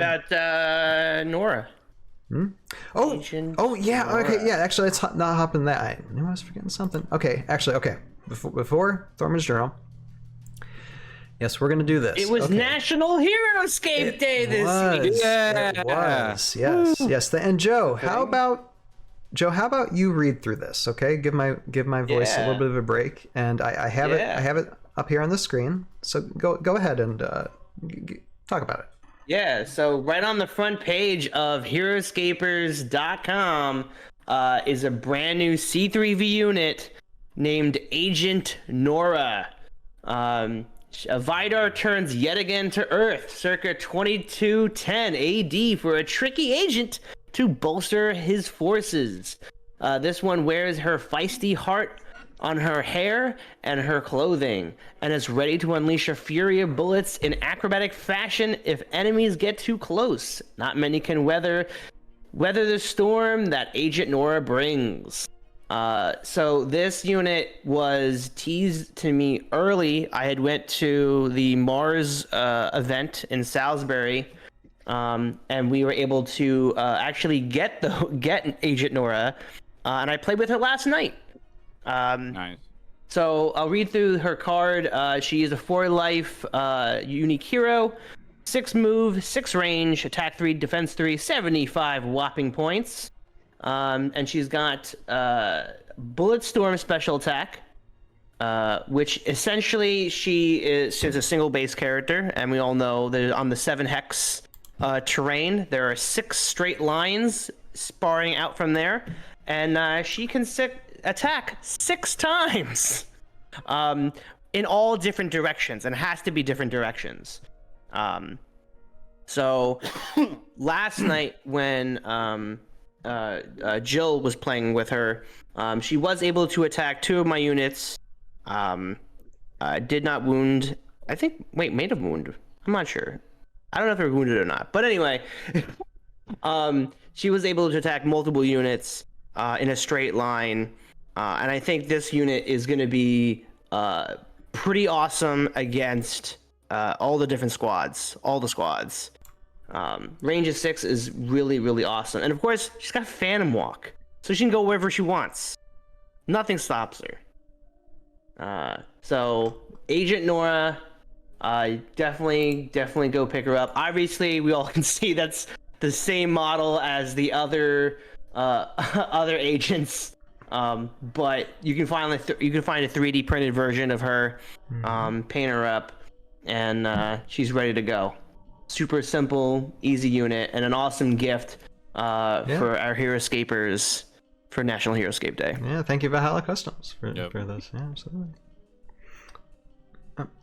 about Nora? Oh, Agent yeah. Nora. Okay, yeah. Actually, let's not hop in that. I knew I was forgetting something. Okay, actually, okay. Before Thorman's journal. Yes, we're gonna do this. It was National Heroscape Day this week. Yeah, it was. Yes. And Joe, how about you read through this? Okay, give my voice a little bit of a break, and I have it up here on the screen. So go ahead and talk about it. Yeah, so right on the front page of Heroscapers.com is a brand new C3V unit named Agent Nora. Vidar turns yet again to Earth, circa 2210 AD, for a tricky agent to bolster his forces. This one wears her feisty heart on her hair and her clothing, and is ready to unleash a fury of bullets in acrobatic fashion if enemies get too close. Not many can weather the storm that Agent Nora brings. So this unit was teased to me early. I had went to the Mars event in Salisbury, and we were able to actually get Agent Nora, and I played with her last night. Nice. So I'll read through her card. She is a 4-life unique hero, 6 move, 6 range, attack 3, defense 3, 75 whopping points. And she's got Bullet Storm special attack, which essentially she's a single base character, and we all know that on the 7 hex terrain there are 6 straight lines sparring out from there, and she can attack 6 times in all different directions, and has to be different directions. So last night when Jill was playing with her, she was able to attack 2 of my units. Did not wound. May have wounded. I'm not sure. I don't know if they were wounded or not. But anyway, she was able to attack multiple units in a straight line. And I think this unit is going to be pretty awesome against all the different squads. All the squads. Range of 6 is really, really awesome. And of course, she's got Phantom Walk, so she can go wherever she wants. Nothing stops her. So Agent Nora, definitely go pick her up. Obviously, we all can see that's the same model as the other agents. But you can find a 3D printed version of her, paint her up, and she's ready to go. Super simple, easy unit, and an awesome gift for our Heroscapers for National Heroscape Day. Yeah, thank you, Valhalla Customs, for this. Yeah, absolutely.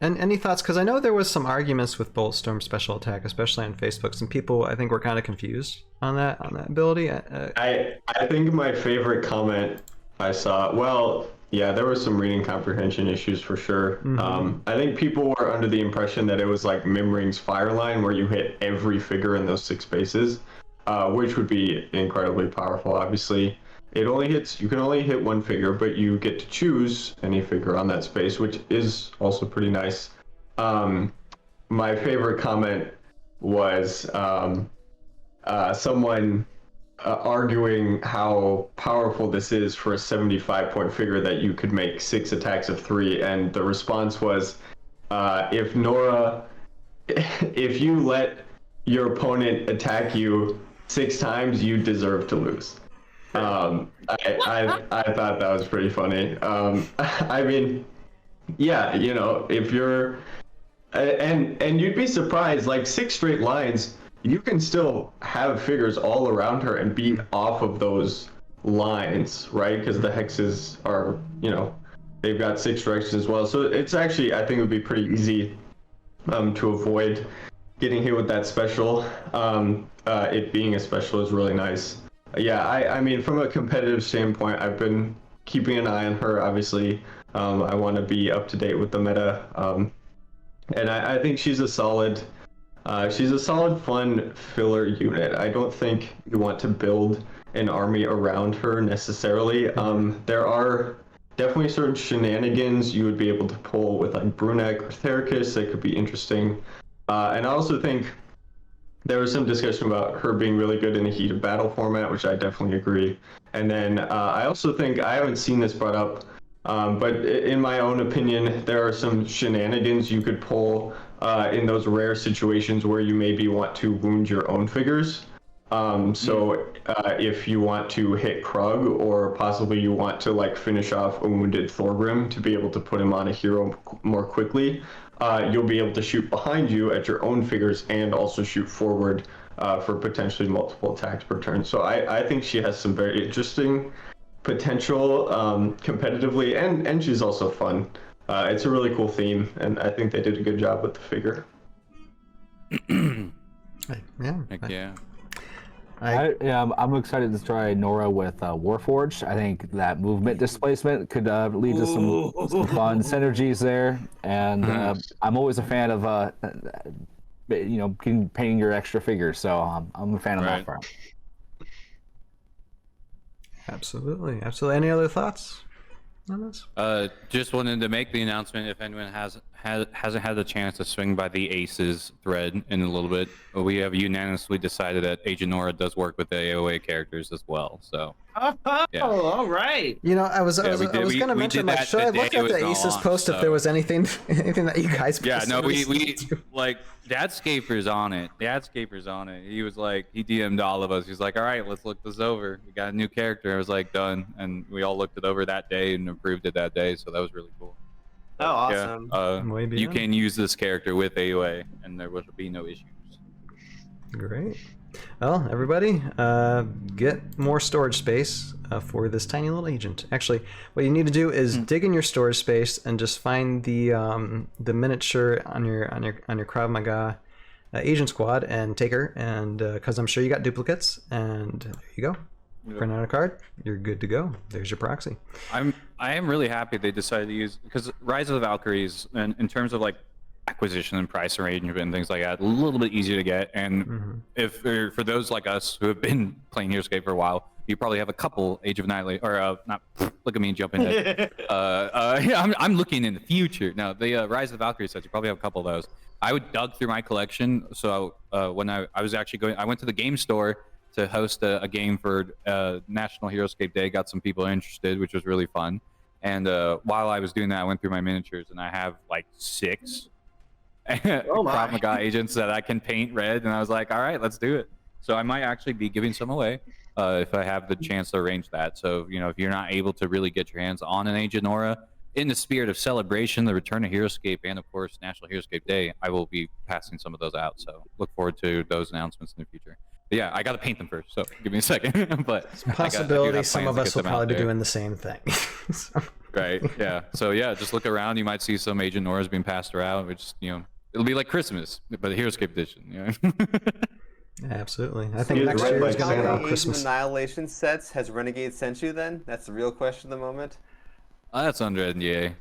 And any thoughts? Because I know there was some arguments with Bolt Storm special attack, especially on Facebook. Some people, I think, were kind of confused on that ability. I think my favorite comment I saw, there were some reading comprehension issues for sure. I think people were under the impression that it was like Mimring's Fire Line, where you hit every figure in those 6 spaces, which would be incredibly powerful. Obviously, you can only hit 1 figure, but you get to choose any figure on that space, which is also pretty nice. My favorite comment was someone arguing how powerful this is for a 75-point figure, that you could make 6 attacks of 3, and the response was, if you let your opponent attack you 6 times, you deserve to lose. I thought that was pretty funny. I mean, yeah, if you're and you'd be surprised, like 6 straight lines, you can still have figures all around her and beat off of those lines, right? Because the hexes are, they've got 6 directions as well. So it's actually, I think it would be pretty easy to avoid getting hit with that special. It being a special is really nice. Yeah, I mean, from a competitive standpoint, I've been keeping an eye on her, obviously. I want to be up to date with the meta. And I think she's a solid, fun filler unit. I don't think you want to build an army around her necessarily. There are definitely certain shenanigans you would be able to pull with like Brunek or Thericus that could be interesting. And I also think there was some discussion about her being really good in a heated battle format, which I definitely agree. And then I also think, I haven't seen this brought up, but in my own opinion, there are some shenanigans you could pull in those rare situations where you maybe want to wound your own figures. If you want to hit Krug, or possibly you want to like finish off a wounded Thorgrim to be able to put him on a hero more quickly, you'll be able to shoot behind you at your own figures and also shoot forward for potentially multiple attacks per turn. So I think she has some very interesting potential competitively, and she's also fun. It's a really cool theme, and I think they did a good job with the figure. Yeah. I'm excited to try Nora with Warforged. I think that movement displacement could lead to some fun synergies there, and I'm always a fan of painting your extra figures. So I'm a fan of that front. Absolutely. Any other thoughts on this? Just wanted to make the announcement, if anyone hasn't had the chance to swing by the Aces thread in a little bit, we have unanimously decided that Agent Nora does work with the AOA characters as well. So all right. I was going to mention, like, should I look at the Aces post if there was anything that you guys? Yeah, no, we like Dadscaper's on it. He was like, he DM'd all of us. He's like, all right, let's look this over. We got a new character. I was like, done, and we all looked it over that day and approved it that day. So that was really cool. Oh, awesome. Yeah, you can use this character with AOA, and there will be no issues. Great. Well, everybody, get more storage space for this tiny little agent. Actually, what you need to do is dig in your storage space and just find the miniature on your Krav Maga agent squad and take her. And because I'm sure you got duplicates, and there you go. Print out a card, you're good to go. There's your proxy. I am really happy they decided to use, because Rise of the Valkyries, in terms of like acquisition and price arrangement and things like that, a little bit easier to get. And if for those like us who have been playing Heroscape for a while, you probably have a couple Age of Annihilation, or not. Look at me jumping ahead. I'm looking in the future. No, the Rise of the Valkyries sets, you probably have a couple of those. I would dug through my collection. So when I was actually going, I went to the game store to host a game for National Heroscape Day. Got some people interested, which was really fun. And while I was doing that, I went through my miniatures, and I have like 6 Krav Maga agents that I can paint red. And I was like, all right, let's do it. So I might actually be giving some away if I have the chance to arrange that. So, if you're not able to really get your hands on an Agent Nora, in the spirit of celebration, the return of Heroscape, and of course National Heroscape Day, I will be passing some of those out. So look forward to those announcements in the future. But yeah, I got to paint them first, so give me a second. But it's a possibility some of us will probably be doing the same thing. Right, yeah. So yeah, just look around. You might see some Agent Noras being passed around, which, it'll be like Christmas, but the Heroscape edition. Absolutely. I think next year is going to be around Christmas. Agent Annihilation sets has Renegade sent you then? That's the real question at the moment. That's under NDA.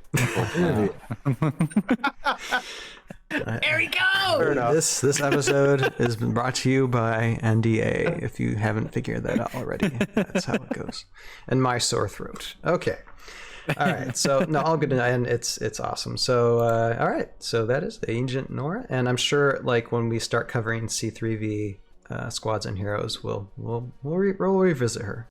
There we go. This episode has been brought to you by NDA. If you haven't figured that out already, that's how it goes. And my sore throat. Okay. All right. So no, all good, and it's awesome. So all right. So that is Agent Nora, and I'm sure like when we start covering C3V squads and heroes, we'll revisit her.